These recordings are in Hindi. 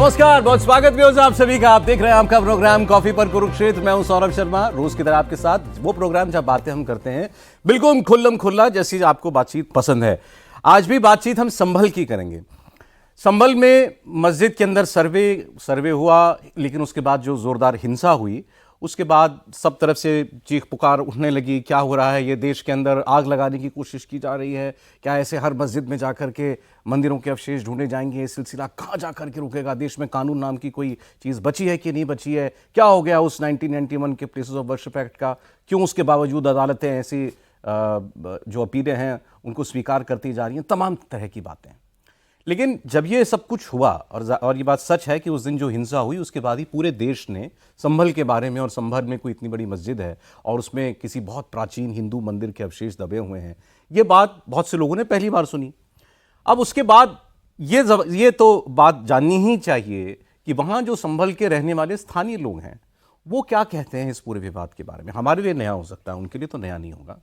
नमस्कार, बहुत स्वागत व्यूअर्स आप सभी का। आप देख रहे हैं आपका प्रोग्राम कॉफी पर कुरुक्षेत्र। मैं हूं सौरभ शर्मा, रोज की तरह आपके साथ वो प्रोग्राम जब बातें हम करते हैं बिल्कुल खुल्लम खुल्ला, जैसी आपको बातचीत पसंद है। आज भी बातचीत हम संभल की करेंगे। संभल में मस्जिद के अंदर सर्वे हुआ, लेकिन उसके बाद जो जोरदार हिंसा हुई, उसके बाद सब तरफ से चीख पुकार उठने लगी, क्या हो रहा है, ये देश के अंदर आग लगाने की कोशिश की जा रही है क्या? ऐसे हर मस्जिद में जाकर के मंदिरों के अवशेष ढूंढे जाएंगे? ये सिलसिला कहाँ जाकर के रुकेगा? देश में कानून नाम की कोई चीज़ बची है कि नहीं बची है? क्या हो गया उस 1991 के प्लेसेस ऑफ वर्शिप एक्ट का? क्यों उसके बावजूद अदालतें ऐसी जो अपीलें हैं उनको स्वीकार करती जा रही हैं? तमाम तरह की बातें। लेकिन जब ये सब कुछ हुआ, और ये बात सच है कि उस दिन जो हिंसा हुई उसके बाद ही पूरे देश ने संभल के बारे में, और संभल में कोई इतनी बड़ी मस्जिद है और उसमें किसी बहुत प्राचीन हिंदू मंदिर के अवशेष दबे हुए हैं, ये बात बहुत से लोगों ने पहली बार सुनी। अब उसके बाद ये तो बात जाननी ही चाहिए कि वहाँ जो संभल के रहने वाले स्थानीय लोग हैं वो क्या कहते हैं इस पूरे विवाद के बारे में। हमारे लिए नया हो सकता है, उनके लिए तो नया नहीं होगा।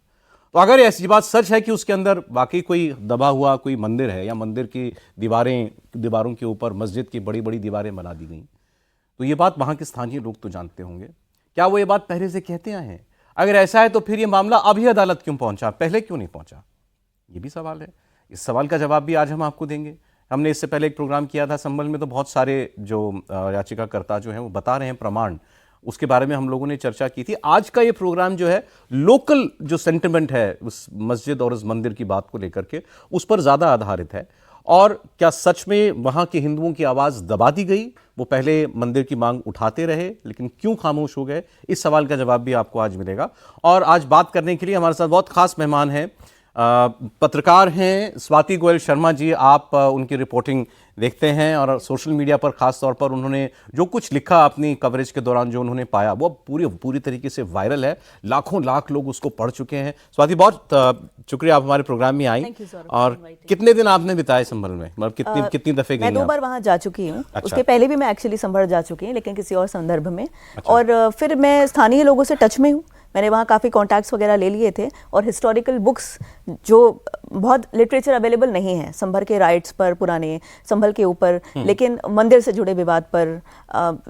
तो अगर ऐसी बात सच है कि उसके अंदर वाकई कोई दबा हुआ कोई मंदिर है, या मंदिर की दीवारों के ऊपर मस्जिद की बड़ी बड़ी दीवारें बना दी गई, तो ये बात वहाँ के स्थानीय लोग तो जानते होंगे। क्या वो ये बात पहले से कहते आए हैं? अगर ऐसा है तो फिर ये मामला अभी अदालत क्यों पहुँचा, पहले क्यों नहीं पहुँचा? ये भी सवाल है। इस सवाल का जवाब भी आज हम आपको देंगे। हमने इससे पहले एक प्रोग्राम किया था संभल में, तो बहुत सारे जो याचिकाकर्ता जो हैं वो बता रहे हैं प्रमाण, उसके बारे में हम लोगों ने चर्चा की थी। आज का ये प्रोग्राम जो है लोकल जो सेंटिमेंट है उस मस्जिद और उस मंदिर की बात को लेकर के, उस पर ज़्यादा आधारित है। और क्या सच में वहाँ के हिंदुओं की आवाज़ दबा दी गई? वो पहले मंदिर की मांग उठाते रहे लेकिन क्यों खामोश हो गए? इस सवाल का जवाब भी आपको आज मिलेगा। और आज बात करने के लिए हमारे साथ बहुत खास मेहमान हैं, पत्रकार हैं स्वाति गोयल शर्मा जी। आप उनकी रिपोर्टिंग देखते हैं और सोशल मीडिया पर खास तौर पर उन्होंने जो कुछ लिखा अपनी कवरेज के दौरान, जो उन्होंने पाया, वो पूरी तरीके से वायरल है। लाखों लाख लोग उसको पढ़ चुके हैं। स्वाति, बहुत शुक्रिया आप हमारे प्रोग्राम में आई। और कितने दिन आपने बिताए संभल में, मतलब कितनी दफे गई? मैं 2 बार वहाँ जा चुकी हूँ। अच्छा। उसके पहले भी मैं एक्चुअली संभल जा चुकी हूँ, लेकिन किसी और संदर्भ में। अच्छा। और फिर मैं स्थानीय लोगों से टच में हूँ। मैंने वहाँ काफ़ी कॉन्टैक्ट्स वगैरह ले लिए थे, और हिस्टोरिकल बुक्स जो बहुत लिटरेचर अवेलेबल नहीं है संभल के राइट्स पर, पुराने संभल के ऊपर, लेकिन मंदिर से जुड़े विवाद पर,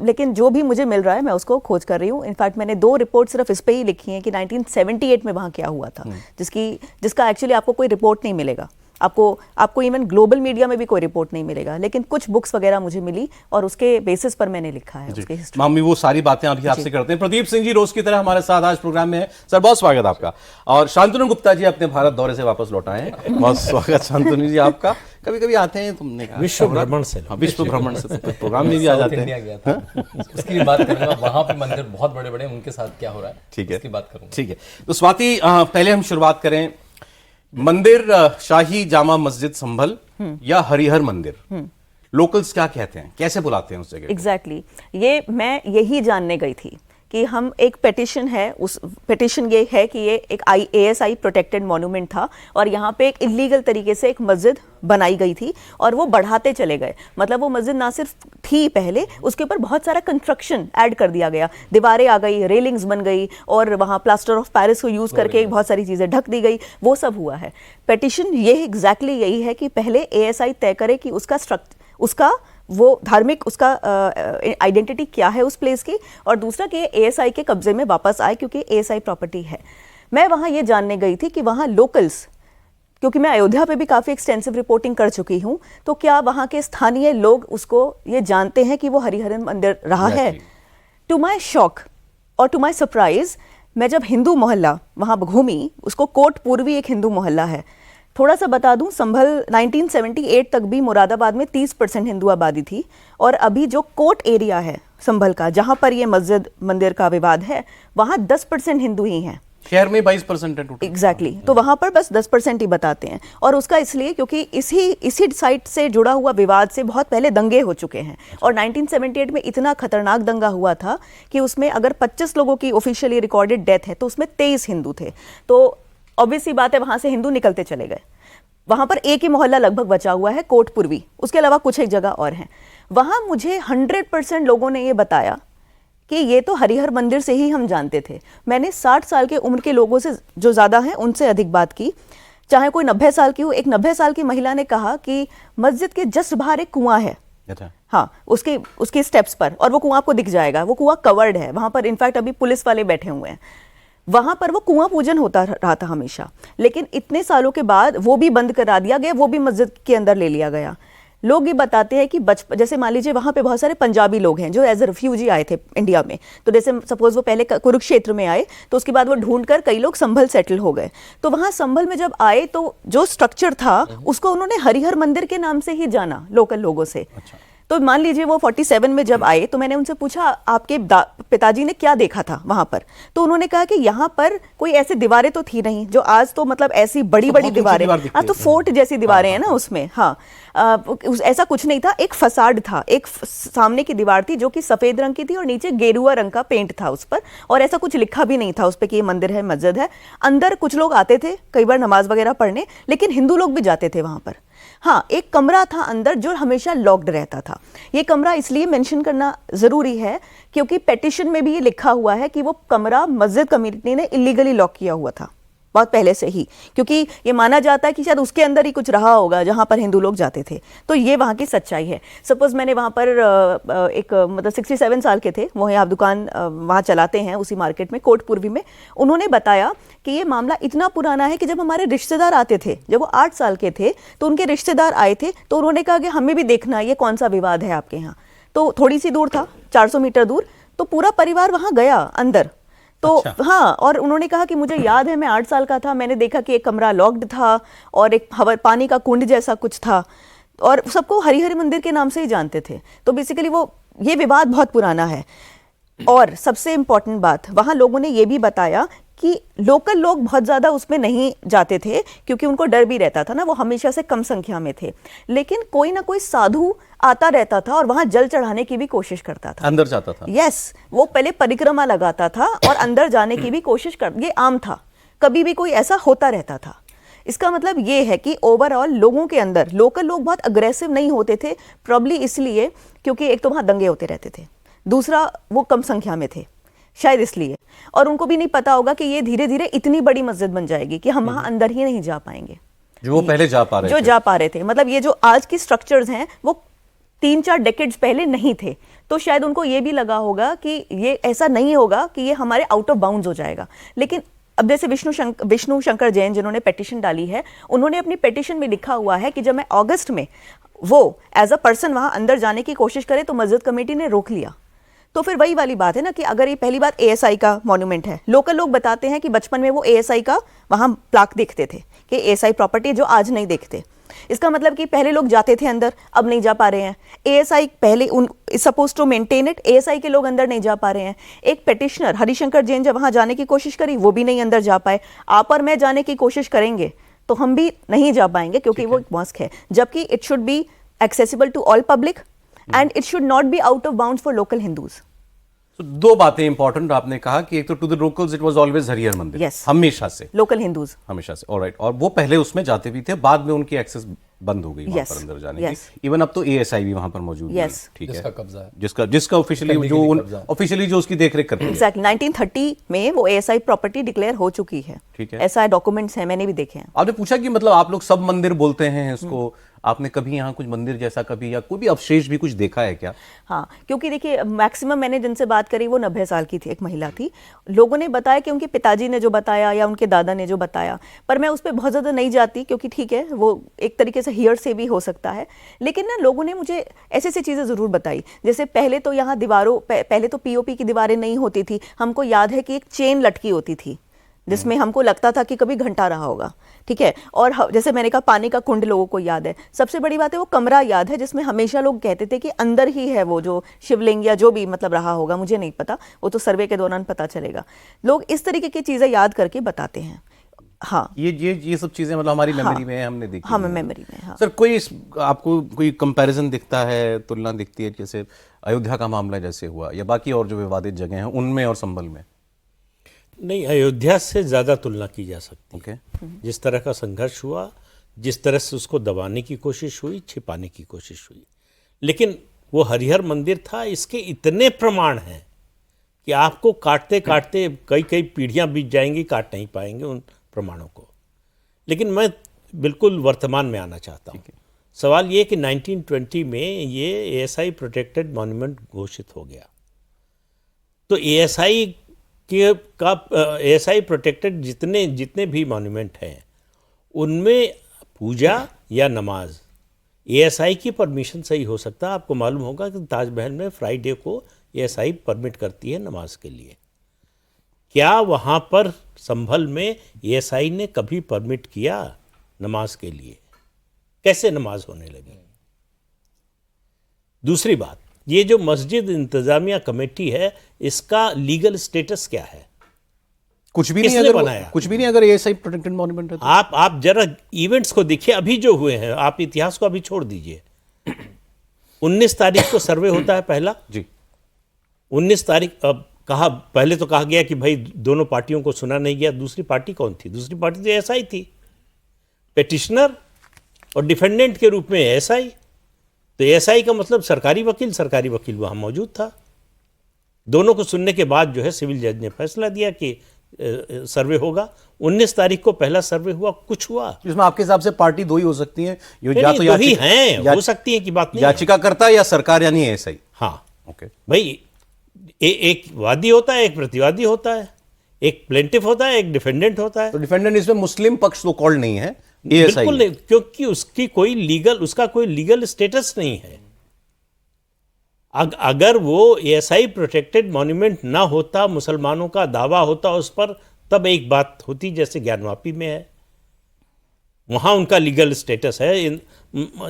लेकिन जो भी मुझे मिल रहा है मैं उसको खोज कर रही हूँ। इनफैक्ट मैंने 2 रिपोर्ट सिर्फ इस पे ही लिखी हैं कि 1978 में वहाँ क्या हुआ था, जिसका एक्चुअली आपको कोई रिपोर्ट नहीं मिलेगा। आपको इवन ग्लोबल मीडिया में भी कोई रिपोर्ट नहीं मिलेगा, लेकिन कुछ बुक्स वगैरह मुझे मिली और उसके बेसिस पर मैंने लिखा है उसके हिस्ट्री। मामी वो सारी बातें अभी आपसे करते हैं। प्रदीप सिंह जी रोज की तरह हमारे साथ आज प्रोग्राम में है। सर, बहुत स्वागत आपका। और शांतनु गुप्ता जी अपने भारत दौरे से वापस लौट आए हैं। बहुत स्वागत शांतनु जी आपका। कभी कभी आते हैं, तुमने कहा विश्व भ्रमण से प्रोग्राम में भी आ जाते हैं। उसकी बात करूंगा, वहां पे मंदिर बहुत बड़े बड़े, उनके साथ क्या हो रहा है, ठीक है, उसकी बात करूंगा। ठीक है, तो स्वाति पहले हम शुरुआत करें। मंदिर शाही जामा मस्जिद संभल या हरिहर मंदिर, लोकल्स क्या कहते हैं, कैसे बुलाते हैं उस जगह? एग्जैक्टली ये मैं यही जानने गई थी कि हम एक पेटिशन है, उस पेटिशन ये है कि ये एक ASI प्रोटेक्टेड मॉन्यूमेंट था, और यहाँ पे एक इलीगल तरीके से एक मस्जिद बनाई गई थी, और वो बढ़ाते चले गए। मतलब वो मस्जिद ना सिर्फ थी पहले, उसके ऊपर बहुत सारा कंस्ट्रक्शन ऐड कर दिया गया, दीवारें आ गई, रेलिंग्स बन गई, और वहाँ प्लास्टर ऑफ पेरिस को यूज़ करके बहुत सारी चीज़ें ढक दी गई। वो सब हुआ है। पेटिशन ये एग्जैक्टली यही है कि पहले ASI तय करे कि उसका वो धार्मिक उसका आइडेंटिटी क्या है उस प्लेस की, और दूसरा कि ASI के कब्जे में वापस आए, क्योंकि ASI प्रॉपर्टी है। मैं वहाँ ये जानने गई थी कि वहाँ लोकल्स, क्योंकि मैं अयोध्या पे भी काफ़ी एक्सटेंसिव रिपोर्टिंग कर चुकी हूँ, तो क्या वहाँ के स्थानीय लोग उसको ये जानते हैं कि वो हरिहर मंदिर रहा है? टू माई शॉक और टू माई सरप्राइज, मैं जब हिंदू मोहल्ला वहाँ घूमी, उसको कोट पूर्वी एक हिंदू मोहल्ला है। थोड़ा सा बता दूं, संभल 1978 तक भी मुरादाबाद में 30% हिंदू आबादी थी, और अभी जो कोट एरिया है संभल का, जहां पर ये मस्जिद मंदिर का विवाद है, वहां 10% हिंदू ही हैं। शहर में 22% है टोटल। एग्जैक्टली। तो वहां पर बस 10% ही बताते हैं, और उसका इसलिए क्योंकि इसी साइट से जुड़ा हुआ विवाद से बहुत पहले दंगे हो चुके हैं, और 1978 में इतना खतरनाक दंगा हुआ था कि उसमें अगर 25 लोगों की ऑफिशियली रिकॉर्डेड डेथ है, तो उसमें 23 हिंदू थे। तो ऑब्वियस सी बात है, वहां से हिंदू निकलते चले गए। वहां पर एक ही मोहल्ला लगभग बचा हुआ है, कोट पूर्वी, उसके अलावा कुछ एक जगह और हैं। वहां मुझे 100% लोगों ने ये बताया कि ये तो हरिहर मंदिर से ही हम जानते थे। मैंने 60 साल के उम्र के लोगों से, जो ज़्यादा हैं, उनसे अधिक बात की, चाहे कोई 90 साल की हो। एक 90 साल की महिला ने कहा कि मस्जिद के जस्ट बाहर एक कुआं है, अच्छा। हाँ, उसके उसके स्टेप्स पर, और वो कुआं आपको दिख जाएगा। वो कुआं कवर्ड है वहां पर, इनफैक्ट अभी पुलिस वाले बैठे हुए हैं वहां पर। वो कुआं पूजन होता रहा था हमेशा, लेकिन इतने सालों के बाद वो भी बंद करा दिया गया, वो भी मस्जिद के अंदर ले लिया गया। लोग ये बताते हैं कि जैसे मान लीजिए वहां पे बहुत सारे पंजाबी लोग हैं जो एज ए रिफ्यूजी आए थे इंडिया में। तो जैसे सपोज वो पहले कुरुक्षेत्र में आए, तो उसके बाद वो ढूंढकर कई लोग संभल सेटल हो गए। तो वहां संभल में जब आए तो जो स्ट्रक्चर था उसको उन्होंने हरिहर मंदिर के नाम से ही जाना लोकल लोगों से। अच्छा। तो मान लीजिए वो 47 में जब आए तो मैंने उनसे पूछा आपके पिताजी ने क्या देखा था वहां पर। तो उन्होंने कहा कि यहाँ पर कोई ऐसी दीवारें तो थी नहीं जो आज तो मतलब ऐसी बड़ी बड़ी दीवारें, आज तो फोर्ट जैसी दीवारें हैं ना उसमें। हाँ, ऐसा कुछ नहीं था। एक फसाड था, एक सामने की दीवार थी जो कि सफेद रंग की थी और नीचे गेरुआ रंग का पेंट था उस पर, और ऐसा कुछ लिखा भी नहीं था उस पर कि ये मंदिर है, मस्जिद है। अंदर कुछ लोग आते थे कई बार नमाज वगैरह पढ़ने, लेकिन हिंदू लोग भी जाते थे वहां पर। हाँ, एक कमरा था अंदर जो हमेशा लॉक्ड रहता था। ये कमरा इसलिए मेंशन करना जरूरी है क्योंकि पेटिशन में भी ये लिखा हुआ है कि वो कमरा मस्जिद कमेटी ने इलीगली लॉक किया हुआ था बहुत पहले से ही, क्योंकि ये माना जाता है कि शायद उसके अंदर ही कुछ रहा होगा जहां पर हिंदू लोग जाते थे। तो ये वहां की सच्चाई है। सपोज मैंने वहां पर एक मतलब 67 साल के थे, वो आप दुकान वहां चलाते हैं उसी मार्केट में, कोटपूर्वी में। उन्होंने बताया कि ये मामला इतना पुराना है कि जब हमारे रिश्तेदार आते थे, जब वो 8 साल के थे, तो उनके रिश्तेदार आए थे तो उन्होंने कहा कि हमें भी देखना ये कौन सा विवाद है आपके यहाँ। तो थोड़ी सी दूर था, 400 मीटर दूर, तो पूरा परिवार वहां गया अंदर। तो अच्छा। हाँ, और उन्होंने कहा कि मुझे याद है मैं 8 साल का था, मैंने देखा कि एक कमरा लॉक्ड था और एक पानी का कुंड जैसा कुछ था, और सबको हरिहर मंदिर के नाम से ही जानते थे। तो बेसिकली वो ये विवाद बहुत पुराना है। और सबसे इंपॉर्टेंट बात, वहां लोगों ने ये भी बताया कि लोकल लोग बहुत ज़्यादा उसमें नहीं जाते थे क्योंकि उनको डर भी रहता था ना, वो हमेशा से कम संख्या में थे। लेकिन कोई ना कोई साधु आता रहता था और वहां जल चढ़ाने की भी कोशिश करता था, अंदर जाता था। यस, वो पहले परिक्रमा लगाता था और अंदर जाने की भी कोशिश कर, ये आम था, कभी भी कोई ऐसा होता रहता था। इसका मतलब ये है कि ओवरऑल लोगों के अंदर, लोकल लोग बहुत अग्रेसिव नहीं होते थे, प्रॉब्ली इसलिए क्योंकि एक तो वहां दंगे होते रहते थे, दूसरा वो कम संख्या में थे शायद इसलिए, और उनको भी नहीं पता होगा कि ये धीरे धीरे इतनी बड़ी मस्जिद बन जाएगी कि हम वहां अंदर ही नहीं जा पाएंगे जो वो पहले जा पा रहे थे। जा पा रहे थे। मतलब ये जो आज की स्ट्रक्चर्स हैं वो 3-4 डेकेड्स पहले नहीं थे, तो शायद उनको ये भी लगा होगा कि ये ऐसा नहीं होगा कि ये हमारे आउट ऑफ बाउंड्स हो जाएगा। लेकिन अब जैसे विष्णु शंकर जैन जिन्होंने पेटिशन डाली है, उन्होंने अपनी पेटिशन में लिखा हुआ है कि जब मैं अगस्त में वो एज अ पर्सन वहां अंदर जाने की कोशिश करे तो मस्जिद कमेटी ने रोक लिया। तो फिर वही वाली बात है ना कि अगर ये पहली बात एएसआई का मॉन्यूमेंट है, लोकल लोग बताते हैं कि बचपन में वो एएसआई का वहां प्लाक देखते थे कि एएसआई प्रॉपर्टी, जो आज नहीं देखते। इसका मतलब कि पहले लोग जाते थे अंदर, अब नहीं जा पा रहे हैं। एएसआई पहले उन suppose to maintain it, ASI के लोग अंदर नहीं जा पा रहे हैं। एक पेटिशनर हरिशंकर जैन जब वहां जाने की कोशिश करी, वो भी नहीं अंदर जा पाए। आप और मैं जाने की कोशिश करेंगे तो हम भी नहीं जा पाएंगे क्योंकि वो एक मॉस्क है, जबकि it should be accessible to all public and it should not be out of bounds for local Hindus. तो दो बातें इंपॉर्टेंट आपने कहा कि एक तो to the locals it was always Harihar Mandir, Yes. हमेशा से लोकल हिंदूज हमेशा से, ऑलराइट। और वो पहले उसमें जाते भी थे, बाद में उनकी एक्सेस बंद हो गई वहां Yes. पर अंदर जाने Yes. की। इवन अब तो एएसआई भी वहां पर मौजूद है, Yes. ठीक है, जिसका कब्जा है, जिसका ऑफिशियली जो ऑफिशियली जो उसकी देखरेख करते हैं। एग्जैक्टली 1930 में वो एएसआई प्रॉपर्टी डिक्लेयर हो चुकी है। ठीक है। ऐसा डॉक्यूमेंट्स हैं, मैंने भी देखे हैं। आपने पूछा कि मतलब आप लोग सब मंदिर बोलते हैं इसको, आपने कभी यहाँ कुछ मंदिर जैसा कभी या कोई भी अवशेष भी कुछ देखा है क्या? हाँ, क्योंकि देखिए मैक्सिमम मैंने जिनसे बात करी वो 90 साल की थी, एक महिला थी। लोगों ने बताया कि उनके पिताजी ने जो बताया या उनके दादा ने जो बताया, पर मैं उस पर बहुत ज़्यादा नहीं जाती क्योंकि ठीक है वो एक तरीके से हियर से भी हो सकता है। लेकिन ना लोगों ने मुझे ऐसी ऐसी चीज़ें ज़रूर बताई, जैसे पहले तो यहाँ दीवारों पहले तो पीओपी की दीवारें नहीं होती थी। हमको याद है कि एक चेन लटकी होती थी जिसमें हमको लगता था कि कभी घंटा रहा होगा, ठीक है। और जैसे मैंने कहा पानी का कुंड लोगों को याद है। सबसे बड़ी बात है वो कमरा याद है जिसमें हमेशा लोग कहते थे कि अंदर ही है वो जो शिवलिंग या जो भी मतलब रहा होगा, मुझे नहीं पता, वो तो सर्वे के दौरान पता चलेगा। लोग इस तरीके की चीज़ें याद करके बताते हैं। हाँ, ये सब चीजें मतलब हमारी मेमोरी में है, हमने देखी। हाँ, मेमोरी में। हाँ सर, आपको कोई कंपैरिजन दिखता है, तुलना दिखती है, जैसे अयोध्या का मामला जैसे हुआ या बाकी और जो विवादित जगह हैं उनमें और संभल में? नहीं, अयोध्या से ज़्यादा तुलना की जा सकती ओके। जिस तरह का संघर्ष हुआ, जिस तरह से उसको दबाने की कोशिश हुई, छिपाने की कोशिश हुई, लेकिन वो हरिहर मंदिर था, इसके इतने प्रमाण हैं कि आपको काटते काटते कई कई पीढ़ियां बीत जाएंगी, काट नहीं पाएंगे उन प्रमाणों को। लेकिन मैं बिल्कुल वर्तमान में आना चाहता हूँ। सवाल ये कि 1920 में ये एएसआई प्रोटेक्टेड मॉन्यूमेंट घोषित हो गया। तो एएसआई एएसआई प्रोटेक्टेड जितने भी मॉन्यूमेंट हैं उनमें पूजा या नमाज एएसआई की परमिशन से ही हो सकता है। आपको मालूम होगा कि ताजमहल में फ्राइडे को एएसआई परमिट करती है नमाज के लिए। क्या वहाँ पर संभल में एएसआई ने कभी परमिट किया नमाज के लिए? कैसे नमाज होने लगी? दूसरी बात, ये जो मस्जिद इंतजामिया कमेटी है इसका लीगल स्टेटस क्या है? कुछ भी नहीं किसने अगर बनाया? कुछ भी नहीं अगर एएसआई प्रोटेक्टेड मॉन्यूमेंट है तो। आप जरा इवेंट्स को देखिए अभी जो हुए हैं, आप इतिहास को अभी छोड़ दीजिए। 19 तारीख को सर्वे होता है पहला जी। 19 तारीख पहले तो कहा गया कि भाई दोनों पार्टियों को सुना नहीं गया। दूसरी पार्टी कौन थी? दूसरी पार्टी तो एएसआई थी, पेटिशनर और डिफेंडेंट के रूप में एएसआई। तो एएसआई का मतलब सरकारी वकील वहां मौजूद था। दोनों को सुनने के बाद जो है सिविल जज ने फैसला दिया कि सर्वे होगा। 19 तारीख को पहला सर्वे हुआ, कुछ हुआ। इसमें आपके हिसाब से पार्टी दो ही हो सकती हैं, या तो ही हैं, हो सकती है कि बात नहीं है। याचिकाकर्ता या सरकार यानी एएसआई। हाँ ओके भाई, एक वादी होता है, एक प्रतिवादी होता है, एक प्लेंटिफ होता है, एक डिफेंडेंट होता है। तो डिफेंडेंट इसमें मुस्लिम पक्ष तो कॉल्ड नहीं है, एएसआई बिल्कुल नहीं, क्योंकि उसका कोई लीगल स्टेटस नहीं है। अगर वो एएसआई प्रोटेक्टेड मॉन्यूमेंट ना होता, मुसलमानों का दावा होता उस पर, तब एक बात होती जैसे ज्ञानवापी में है, वहां उनका लीगल स्टेटस है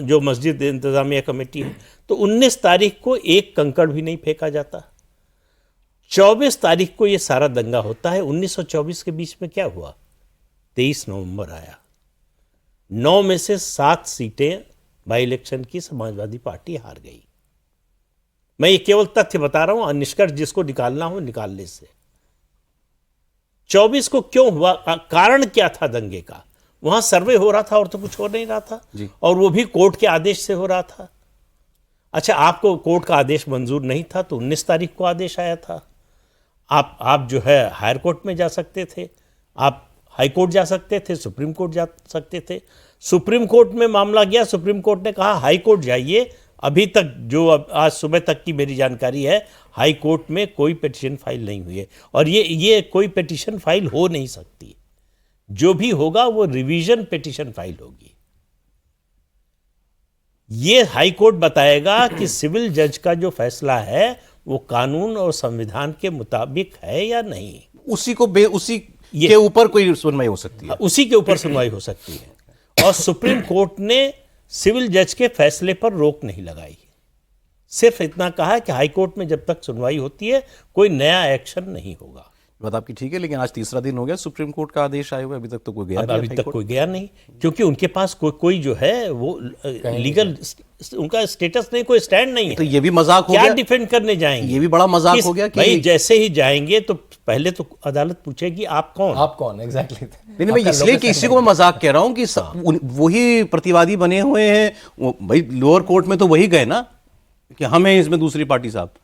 जो मस्जिद इंतजामिया कमेटी है। तो 19 तारीख को एक कंकड़ भी नहीं फेंका जाता। 24 तारीख को ये सारा दंगा होता है। 19 और 24 के बीच में क्या हुआ? 23 नवंबर आया। 9 में से 7 सीटें बाई इलेक्शन की समाजवादी पार्टी हार गई। मैं ये केवल तथ्य बता रहा हूं, निष्कर्ष जिसको निकालना हो निकालने से। 24 को क्यों हुआ? कारण क्या था दंगे का? वहां सर्वे हो रहा था और तो कुछ हो नहीं रहा था, और वो भी कोर्ट के आदेश से हो रहा था। अच्छा, आपको कोर्ट का आदेश मंजूर नहीं था तो 19 तारीख को आदेश आया था। आप जो है हायर कोर्ट में जा सकते थे, आप हाई कोर्ट जा सकते थे, सुप्रीम कोर्ट जा सकते थे। सुप्रीम कोर्ट में मामला गया, सुप्रीम कोर्ट ने कहा हाई कोर्ट जाइए। अभी तक जो आज सुबह तक की मेरी जानकारी है, हाई कोर्ट में कोई पिटीशन फाइल नहीं हुई है, और ये कोई पिटीशन फाइल हो नहीं सकती। जो भी होगा वो रिवीजन पिटीशन फाइल होगी। ये हाई कोर्ट बताएगा कि सिविल जज का जो फैसला है वो कानून और संविधान के मुताबिक है या नहीं। उसी के ऊपर कोई सुनवाई हो सकती है, उसी के ऊपर सुनवाई हो सकती है। और सुप्रीम कोर्ट ने सिविल जज के फैसले पर रोक नहीं लगाई, सिर्फ इतना कहा कि हाई कोर्ट में जब तक सुनवाई होती है कोई नया एक्शन नहीं होगा। बात आपकी ठीक है, लेकिन आज तीसरा दिन हो गया सुप्रीम कोर्ट का आदेश आए हुए, अभी तक तो कोई गया नहीं। अभी तक कोई गया नहीं, क्योंकि उनके पास कोई जो है वो लीगल उनका स्टेटस नहीं, कोई स्टैंड नहीं है। तो ये भी मजाक हो क्या गया, डिफेंड करने जाएंगे? ये भी बड़ा मजाक हो गया कि भाई जैसे ही जाएंगे तो पहले तो अदालत पूछेगी आप कौन एग्जैक्टली। नहीं मैं इसलिए कि इसी को मैं मजाक कह रहा हूं कि वही प्रतिवादी बने हुए हैं। भाई लोअर कोर्ट में तो वही गए ना कि हमें इसमें दूसरी पार्टी साहब,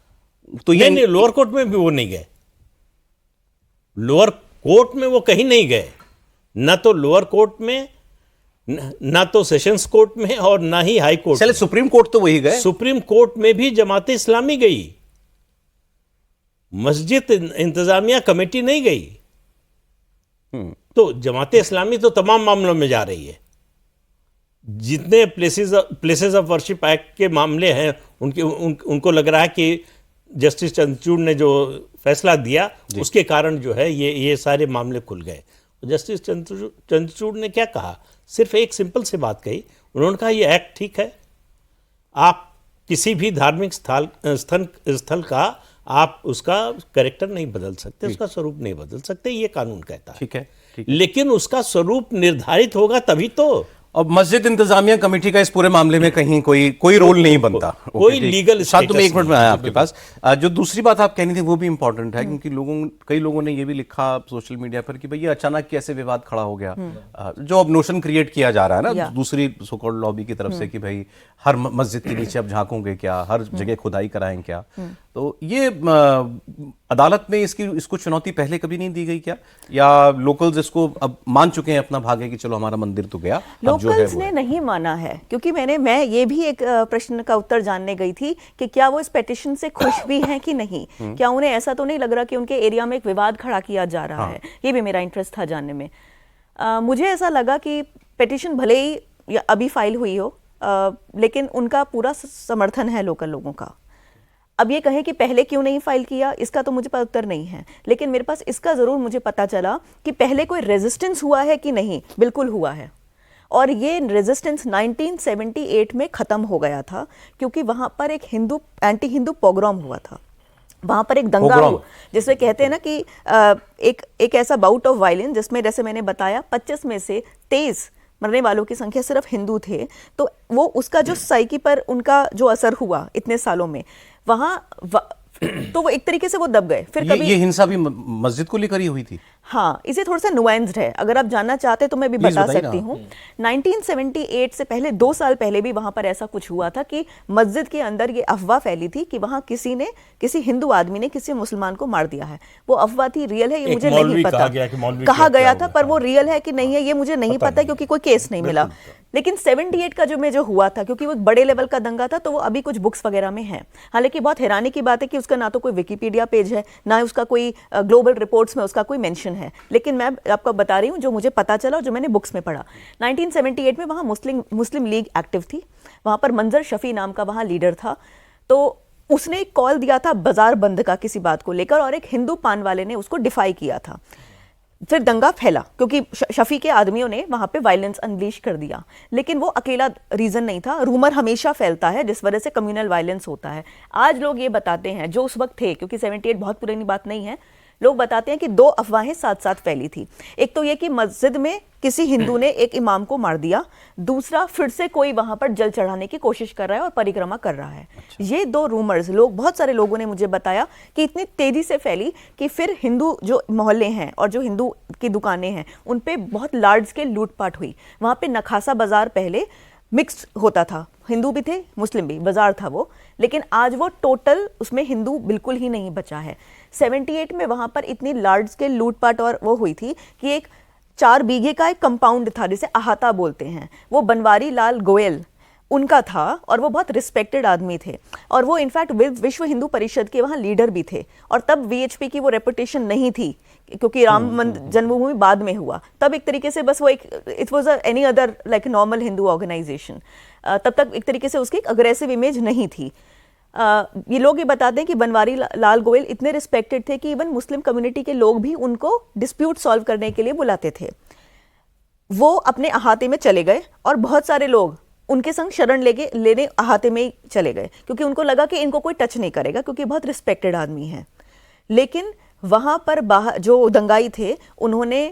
तो ये नहीं, लोअर कोर्ट में भी वो नहीं गए। लोअर कोर्ट में वो कहीं नहीं गए, ना तो लोअर कोर्ट में, ना तो सेशंस कोर्ट में, और ना ही हाई कोर्ट में। सुप्रीम कोर्ट तो वही गए। सुप्रीम कोर्ट में भी जमात इस्लामी गई, मस्जिद इंतजामिया कमेटी नहीं गई। तो जमात इस्लामी तो तमाम मामलों में जा रही है। जितने प्लेसेस ऑफ वर्शिप एक्ट के मामले हैं उनको लग रहा है कि जस्टिस चंद्रचूड़ ने जो फैसला दिया उसके कारण जो है ये सारे मामले खुल गए। जस्टिस चंद्रचूड़ ने क्या कहा? सिर्फ एक सिंपल सी बात कही। उन्होंने कहा ये एक्ट ठीक है, आप किसी भी धार्मिक स्थल का आप उसका कैरेक्टर नहीं बदल सकते, उसका स्वरूप नहीं बदल सकते, ये कानून कहता है। ठीक है। लेकिन उसका स्वरूप निर्धारित होगा तभी तो। अब मस्जिद इंतजामिया कमेटी का इस पूरे मामले में कहीं कोई रोल नहीं बनता, कोई लीगल शायद तुम्हें 1 मिनट में आया आपके पास। जो दूसरी बात आप कहनी थी वो भी इंपॉर्टेंट है, क्योंकि कई लोगों ने ये भी लिखा सोशल मीडिया पर कि भैया अचानक कैसे विवाद खड़ा हो गया। जो अब नोशन क्रिएट किया जा रहा है ना दूसरी सो कॉल्ड लॉबी की तरफ से कि भाई हर मस्जिद के नीचे अब झांकोगे क्या, हर जगह खुदाई कराएं क्या। तो ये अदालत में इसको चुनौती पहले कभी नहीं दी गई क्या, या लोकल्स इसको अब मान चुके हैं अपना भाग्य कि चलो हमारा मंदिर तो गया, अब जो है लोकल्स वो ने है। नहीं माना है, क्योंकि मैं ये भी एक प्रश्न का उत्तर जानने गई थी कि क्या वो इस पेटिशन से खुश भी हैं कि नहीं, क्या उन्हें ऐसा तो नहीं लग रहा कि उनके एरिया में एक विवाद खड़ा किया जा रहा है। ये भी मेरा इंटरेस्ट था जानने में। मुझे ऐसा लगा कि पेटिशन भले ही अभी फाइल हुई हो, लेकिन उनका पूरा समर्थन है लोकल लोगों का। अब ये कहें कि पहले क्यों नहीं फाइल किया, इसका तो मुझे उत्तर नहीं है, लेकिन मेरे पास इसका ज़रूर मुझे पता चला कि पहले कोई रेजिस्टेंस हुआ है कि नहीं। बिल्कुल हुआ है, और ये रेजिस्टेंस 1978 में ख़त्म हो गया था, क्योंकि वहाँ पर एक एंटी हिंदू पोग्राम हुआ था। वहाँ पर एक दंगा हुआ, जिसमें कहते हैं ना कि एक ऐसा बाउट ऑफ वायलेंस जिसमें, जैसे मैंने बताया, 25 में से 23 मरने वालों की संख्या सिर्फ हिंदू थे। तो वो उसका जो साइकी पर उनका जो असर हुआ इतने सालों में वहाँ तो वो एक तरीके से वो दब गए। फिर कभी ये हिंसा भी मस्जिद को लेकर ही हुई थी। हाँ, इसे थोड़ा सा नुआंस्ड है, अगर आप जानना चाहते तो मैं भी बता सकती हूँ। 1978 से पहले 2 साल पहले भी वहां पर ऐसा कुछ हुआ था कि मस्जिद के अंदर ये अफवाह फैली थी कि वहां किसी हिंदू आदमी ने किसी मुसलमान को मार दिया है। वो अफवाह थी, रियल है ये मुझे नहीं पता, कहा गया था, पर वो रियल है कि नहीं है ये मुझे नहीं पता, क्योंकि कोई केस नहीं मिला। लेकिन 78 का जो हुआ था, क्योंकि वो एक बड़े लेवल का दंगा था, तो वो अभी कुछ बुक्स वगैरह में है। हालांकि बहुत हैरानी की बात है कि उसका ना तो कोई विकिपीडिया पेज है, ना उसका कोई ग्लोबल रिपोर्ट्स में उसका कोई मेंशन है, लेकिन मैं आपको बता रही हूँ जो मुझे पता चला और जो मैंने बुक्स में पढ़ा। 1978 में वहाँ मुस्लिम लीग एक्टिव थी, वहाँ पर मंजर शफी नाम का वहाँ लीडर था। तो उसने एक कॉल दिया था बाजार बंद का किसी बात को लेकर, और एक हिंदू पान वाले ने उसको डिफाई किया था। फिर दंगा फैला, क्योंकि शफी के आदमियों ने वहां पे वायलेंस अनलीश कर दिया। लेकिन वो अकेला रीजन नहीं था, रूमर हमेशा फैलता है जिस वजह से कम्युनल वायलेंस होता है। आज लोग ये बताते हैं, जो उस वक्त थे, क्योंकि 78 बहुत पुरानी बात नहीं है, लोग बताते हैं कि 2 अफवाहें साथ साथ फैली थी। एक तो ये कि मस्जिद में किसी हिंदू ने एक इमाम को मार दिया, दूसरा फिर से कोई वहां पर जल चढ़ाने की कोशिश कर रहा है और परिक्रमा कर रहा है। ये 2 रूमर्स बहुत सारे लोगों ने मुझे बताया कि इतनी तेजी से फैली कि फिर हिंदू जो मोहल्ले हैं और जो हिंदू की दुकानें हैं उन पे बहुत लार्ज स्केल लूटपाट हुई। वहां पे नखासा बाजार पहले मिक्स्ड होता था, हिंदू भी थे मुस्लिम भी, बाजार था वो, लेकिन आज वो टोटल उसमें हिंदू बिल्कुल ही नहीं बचा है। 78 में वहां पर इतनी लार्ज स्केल लूटपाट और वो हुई थी कि एक 4 बीघे का एक कंपाउंड था जिसे अहाता बोलते हैं, वो बनवारी लाल गोयल उनका था, और वो बहुत रिस्पेक्टेड आदमी थे, और वो इनफैक्ट विश्व हिंदू परिषद के वहाँ लीडर भी थे। और तब वीएचपी की वो रेपुटेशन नहीं थी, क्योंकि राम जन्मभूमि बाद में हुआ, तब एक तरीके से बस वो it was any other like normal Hindu organisation. तब तक एक तरीके से उसकी एक अग्रेसिव इमेज नहीं थी। ये लोग ये बताते हैं कि बनवारी लाल गोयल इतने रिस्पेक्टेड थे कि इवन मुस्लिम कम्युनिटी के लोग भी उनको डिस्प्यूट सॉल्व करने के लिए बुलाते थे। वो अपने अहाते में चले गए और बहुत सारे लोग उनके संग शरण लेने अहाते में ही चले गए, क्योंकि उनको लगा कि इनको कोई टच नहीं करेगा, क्योंकि बहुत रिस्पेक्टेड आदमी हैं। लेकिन वहां पर बाहर जो दंगाई थे उन्होंने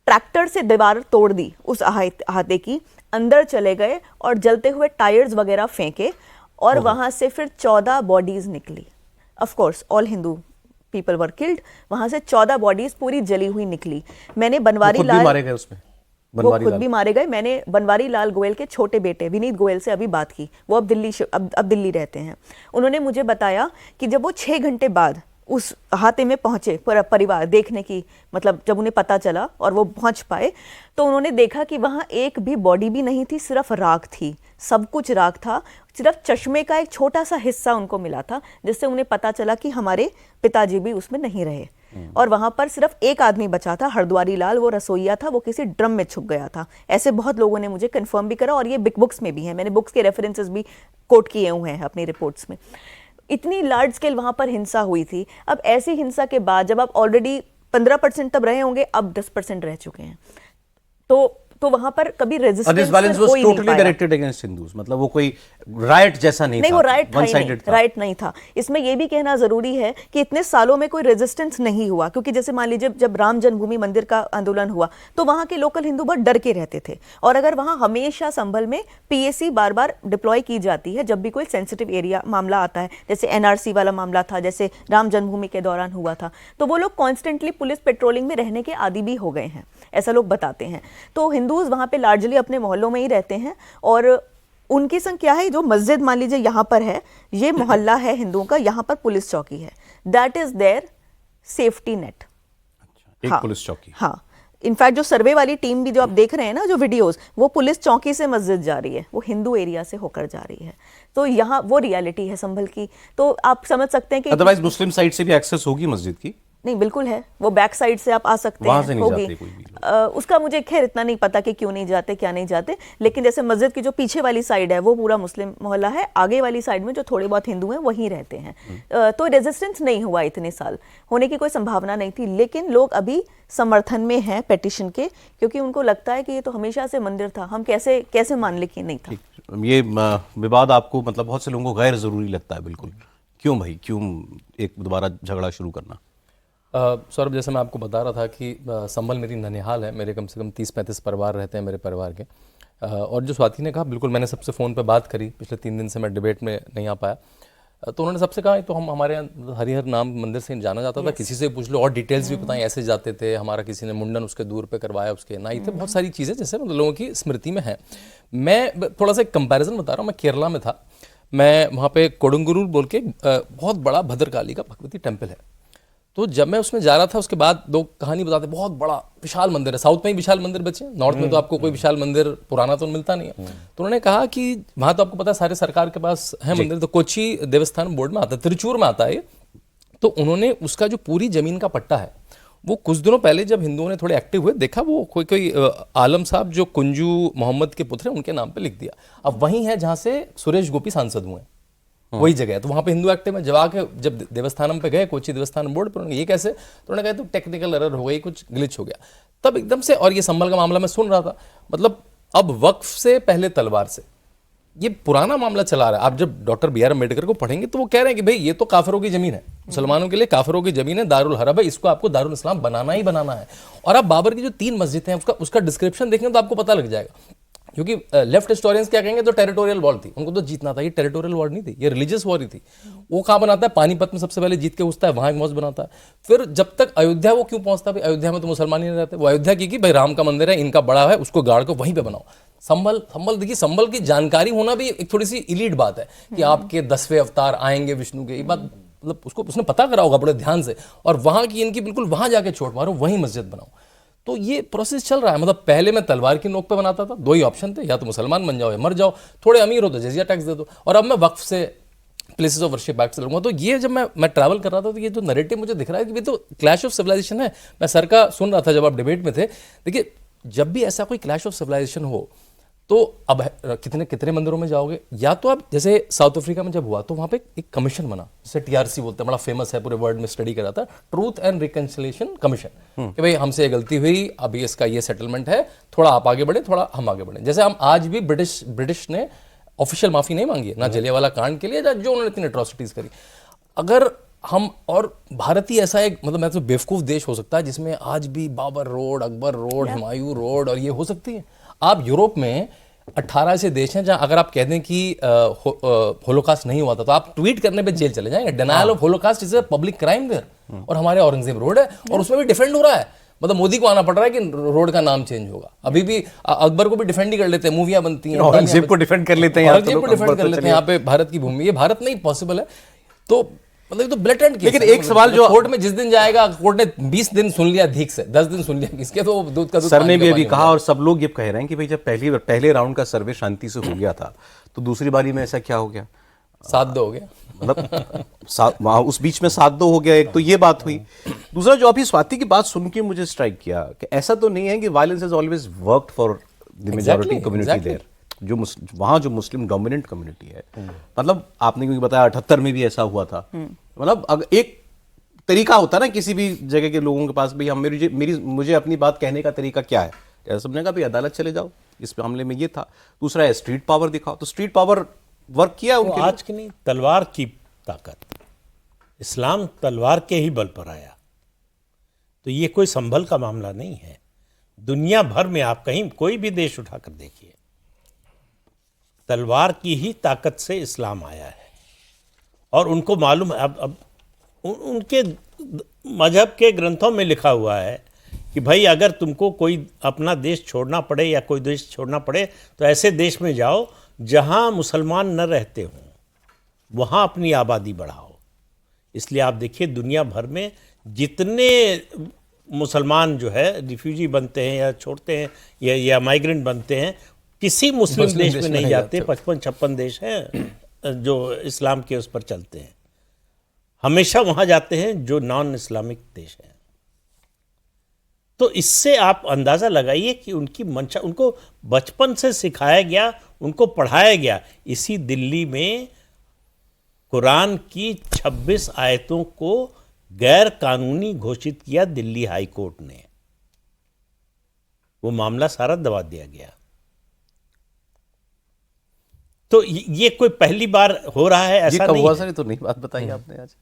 ट्रैक्टर से दीवार तोड़ दी उस अहाते की, अंदर चले गए और जलते हुए टायर्स वगैरह फेंके, और वहां से फिर 14 बॉडीज निकली। Of course all Hindu people were killed. वहां से 14 बॉडीज पूरी जली हुई निकली। मैंने बनवारी लाल, मारे गए उसमें, वो खुद भी मारे गए। मैंने बनवारी लाल गोयल के छोटे बेटे विनीत गोयल से अभी बात की, वो अब दिल्ली रहते हैं। उन्होंने मुझे बताया कि जब वो 6 घंटे बाद उस अहाते में पहुंचे, परिवार देखने की, मतलब जब उन्हें पता चला और वो पहुंच पाए, तो उन्होंने देखा कि वहां एक भी बॉडी भी नहीं थी, सिर्फ राख थी, सब कुछ राख था। सिर्फ चश्मे का एक छोटा सा हिस्सा उनको मिला था, जिससे उन्हें पता चला कि हमारे पिताजी भी उसमें नहीं रहे। और वहां पर सिर्फ एक आदमी बचा था, हरद्वारी लाल, वो रसोईया था, वो किसी ड्रम में छुप गया था। ऐसे बहुत लोगों ने मुझे कंफर्म भी करा, और ये बिग बुक्स में भी है, मैंने बुक्स के रेफरेंसेस भी कोट किए हुए हैं अपनी रिपोर्ट्स में। इतनी लार्ज स्केल वहां पर हिंसा हुई थी। अब ऐसी हिंसा के बाद जब आप ऑलरेडी 15% तब रहे होंगे, अब 10% रह चुके हैं, तो वहां पर कभी resistance was totally directed against Hindus, मतलब वो कोई राइट जैसा नहीं था, वो राइट नहीं था। इसमें यह भी कहना जरूरी है कि इतने सालों में कोई रेजिस्टेंस नहीं हुआ, क्योंकि जैसे मान लीजिए जब राम जन्मभूमि मंदिर का आंदोलन हुआ तो वहां के लोकल हिंदू बहुत डर के रहते थे, और अगर वहां हमेशा संभल में पीएसी बार बार डिप्लॉय की जाती है जब भी कोई सेंसिटिव एरिया मामला आता है, जैसे एनआरसी वाला मामला था, जैसे राम जन्मभूमि के दौरान हुआ था, तो वो लोग कॉन्स्टेंटली पुलिस पेट्रोलिंग में रहने के आदी भी हो गए हैं, ऐसा लोग बताते हैं। तो हिंदूज वहां पे लार्जली अपने मोहल्लों में ही रहते हैं, और उनके संग क्या है, जो मस्जिद मान लीजिए यहाँ पर है, ये मोहल्ला है हिंदुओं का, यहाँ पर पुलिस चौकी है, that is their safety net. एक हाँ, पुलिस चौकी। हाँ, इनफैक्ट जो सर्वे वाली टीम भी जो आप देख रहे हैं ना, जो वीडियोस, वो पुलिस चौकी से मस्जिद जा रही है, वो हिंदू एरिया से होकर जा रही है। तो यहाँ वो रियलिटी है संभल की। तो आप समझ सकते हैं कि अदरवाइज मुस्लिम साइड से भी एक्सेस होगी मस्जिद की? नहीं, बिल्कुल है, वो बैक साइड से आप आ सकते वहां हैं, से नहीं होगी। जाते कोई भी लोग? उसका मुझे खैर इतना नहीं पता कि क्यों नहीं जाते, क्या नहीं जाते, लेकिन जैसे मस्जिद की जो पीछे वाली साइड है वो पूरा मुस्लिम मोहल्ला है, आगे वाली साइड में जो थोड़े बहुत हिंदू हैं वहीं रहते हैं। तो रेजिस्टेंस नहीं हुआ इतने साल, होने की कोई संभावना नहीं थी, लेकिन लोग अभी समर्थन में हैं पेटिशन के, क्योंकि उनको लगता है कि ये तो हमेशा से मंदिर था, हम कैसे कैसे मान ले कि नहीं था। ये विवाद आपको मतलब बहुत से लोगों को गैर जरूरी लगता है? बिल्कुल। क्यों भाई, क्यों एक दोबारा झगड़ा शुरू करना? सौरभ, जैसे मैं आपको बता रहा था कि संभल मेरी ननिहाल है, मेरे कम से कम 30-35 परिवार रहते हैं मेरे परिवार के। और जो स्वाति ने कहा, बिल्कुल मैंने सबसे फ़ोन पे बात करी, पिछले 3 दिन से मैं डिबेट में नहीं आ पाया, तो उन्होंने सबसे कहा तो हम हमारे यहाँ हरिहर नाम मंदिर से जाना जाता था, किसी से पूछ लो, और डिटेल्स भी बताएं, ऐसे जाते थे, हमारा किसी ने मुंडन उसके दूर पे करवाया, उसके नाई थे, बहुत सारी चीज़ें जैसे मतलब लोगों की स्मृति में है। मैं थोड़ा सा एक कंपैरिजन बता रहा हूँ, मैं केरला में था, मैं वहाँ पे कोडंगुरू बोल के बहुत बड़ा भद्रकाली का भगवती टेम्पल है, तो जब मैं उसमें जा रहा था, उसके बाद दो कहानी बताते, बहुत बड़ा विशाल मंदिर है, साउथ में ही विशाल मंदिर बचे, नॉर्थ में तो आपको कोई विशाल मंदिर पुराना तो मिलता नहीं है। तो उन्होंने कहा कि वहाँ तो आपको पता है सारे सरकार के पास है मंदिर, तो कोची देवस्थान बोर्ड में आता है, तिरुचूर में आता है। तो उन्होंने उसका जो पूरी जमीन का पट्टा है, वो कुछ दिनों पहले जब हिंदुओं ने थोड़े एक्टिव हुए, देखा वो कोई आलम साहब जो कुंजू मोहम्मद के पुत्र हैं उनके नाम पे लिख दिया। अब वही है जहाँ से सुरेश गोपी सांसद हुए, वही जगह है। तो वहाँ पे हिंदू एक्टिव में जब देवस्थानम पे गए, कोची देवस्थानम बोर्ड पर, ये कैसे, तो उन्होंने कहा तो टेक्निकल एरर हो गई, कुछ ग्लिच हो गया। तब एकदम से, और ये संभल का मामला मैं सुन रहा था, मतलब अब वक्फ से पहले तलवार से, ये पुराना मामला चला रहा है। आप जब डॉक्टर बी आर अम्बेडकर को पढ़ेंगे तो वो कह रहे हैं कि भाई ये तो काफिरों की जमीन है, मुसलमानों के लिए काफिरों की जमीन है, दारुल हरब है, इसको आपको दारुल इस्लाम बनाना ही बनाना है। और आप बाबर की जो 3 मस्जिद हैं उसका डिस्क्रिप्शन देखेंगे तो आपको पता लग जाएगा, क्योंकि लेफ्ट हिस्टोरियंस क्या कहेंगे, तो टेरिटोरियल वॉर थी, उनको तो जीतना था। ये टेरिटोरियल वॉर नहीं थी, ये रिलीजियस वॉर ही थी। वो कहाँ बनाता है, पानीपत में सबसे पहले जीत के घुसता है, वहाँ एक मॉस्क बनाता है। फिर जब तक अयोध्या वो क्यों पहुंचता है, अयोध्या में तो मुसलमान ही नहीं रहते, वो अयोध्या की भाई राम का मंदिर है, इनका बड़ा है, उसको गाड़ को वहीं पे बनाओ। संभल देखिए, संभल की जानकारी होना भी एक थोड़ी सी इलीट बात है कि आपके 10वें अवतार आएंगे विष्णु के, ये बात मतलब उसको उसने पता करा होगा बड़े ध्यान से, और वहाँ की इनकी बिल्कुल वहाँ जाके चोट मारो, वहीं मस्जिद बनाओ। तो ये प्रोसेस चल रहा है। मतलब पहले मैं तलवार की नोक पे बनाता था, 2 ही ऑप्शन थे, या तो मुसलमान बन जाओ या मर जाओ, थोड़े अमीर हो तो जजिया टैक्स दे दो, और अब मैं वक्फ से, प्लेसेस ऑफ वर्शिप एक्ट से लूंगा। तो ये जब मैं ट्रैवल कर रहा था, तो ये जो नैरेटिव मुझे दिख रहा है कि ये तो क्लैश ऑफ सिविलाइजेशन है। मैं सर का सुन रहा था जब आप डिबेट में थे। देखिए, जब भी ऐसा कोई क्लैश ऑफ सिविलाइजेशन हो, तो अब कितने मंदिरों में जाओगे, या तो आप जैसे साउथ अफ्रीका में जब हुआ तो वहाँ पे एक कमीशन बना, जिसे TRC बोलते हैं, बड़ा फेमस है, पूरे वर्ल्ड में स्टडी करा था, ट्रूथ एंड रिकंसिलिएशन कमीशन, कि भाई हमसे ये गलती हुई, अभी इसका ये सेटलमेंट है, थोड़ा आप आगे बढ़े, थोड़ा हम आगे बढ़े। जैसे हम आज भी ब्रिटिश ने ऑफिशियल माफी नहीं मांगी है ना जलियांवाला कांड के लिए, जो उन्होंने इतनी एट्रॉसिटीज करी। अगर हम, और भारत ही ऐसा एक, मतलब मैं तो बेवकूफ़ देश हो सकता है जिसमें आज भी Babar road, Akbar road, Humayun road और ये हो सकती है। आप यूरोप में 18 ऐसे देश हैं जहां अगर आप कह दें कि होलोकास्ट नहीं हुआ था, तो आप ट्वीट करने पे जेल चले जाएंगे। Denial of Holocaust is a public crime there. और हमारे औरंगजेब रोड है और उसमें भी डिफेंड हो रहा है, मतलब मोदी को आना पड़ रहा है कि रोड का नाम चेंज होगा। अभी भी अकबर को भी डिफेंड ही कर लेते हैं, मूवियां बनती हैं, औरंगजेब को डिफेंड कर लेते हैं, औरंगजेब को डिफेंड कर लेते हैं। यहाँ पे भारत की भूमि, ये भारत नहीं पॉसिबल है। तो मतलब तो ब्लेटेंट केस। लेकिन एक सवाल जो कोर्ट में जिस दिन जाएगा, कोर्ट ने 20 दिन सुन लिया ठीक से, 10 दिन सुन लिया किसके, तो दूध का दूध। सर ने भी अभी कहा और सब लोग ये कह रहे हैं कि भाई जब पहले राउंड का सर्वे शांति से हो गया था, तो दूसरी बारी में ऐसा क्या हो गया, 7-2 हो गया, मतलब उस बीच में 7-2 हो गया। एक तो ये बात हुई। दूसरा, जो अभी स्वाति की बात सुन के मुझे स्ट्राइक किया कि ऐसा तो नहीं है कि violence has always worked for the majority community there, जो वहाँ जो मुस्लिम डोमिनेंट कम्युनिटी है। मतलब आपने क्योंकि बताया 78 में भी ऐसा हुआ था। मतलब अगर एक तरीका होता ना किसी भी जगह के लोगों के पास, भाई हम मुझे अपनी बात कहने का तरीका क्या है, जैसे सबने कहा भाई अदालत चले जाओ, इस मामले में ये था। दूसरा है स्ट्रीट पावर दिखाओ, तो स्ट्रीट पावर वर्क किया उनके आज की नहीं, तलवार की ताकत, इस्लाम तलवार के ही बल पर आया। तो ये कोई संभल का मामला नहीं है। दुनिया भर में आप कहीं कोई भी देश उठाकर देखिए, तलवार की ही ताकत से इस्लाम आया है। और उनको मालूम है, अब उनके मजहब के ग्रंथों में लिखा हुआ है कि भाई अगर तुमको कोई अपना देश छोड़ना पड़े या कोई देश छोड़ना पड़े तो ऐसे देश में जाओ जहां मुसलमान न रहते हों वहां अपनी आबादी बढ़ाओ। इसलिए आप देखिए दुनिया भर में जितने मुसलमान जो है रिफ्यूजी बनते हैं या छोड़ते हैं या माइग्रेंट बनते हैं, किसी मुस्लिम देश में नहीं जाते। 55-56 देश हैं जो इस्लाम के उस पर चलते हैं, हमेशा वहां जाते हैं जो नॉन इस्लामिक देश हैं। तो इससे आप अंदाज़ा लगाइए कि उनकी मंशा, उनको बचपन से सिखाया गया, उनको पढ़ाया गया। इसी दिल्ली में कुरान की 26 आयतों को गैर कानूनी घोषित किया दिल्ली हाई कोर्ट ने। वो मामला सारा दबा दिया गया। तो ये कोई पहली बार हो रहा है ऐसा नहीं हुआ सर? ये तो नई बात बताई आपने आज।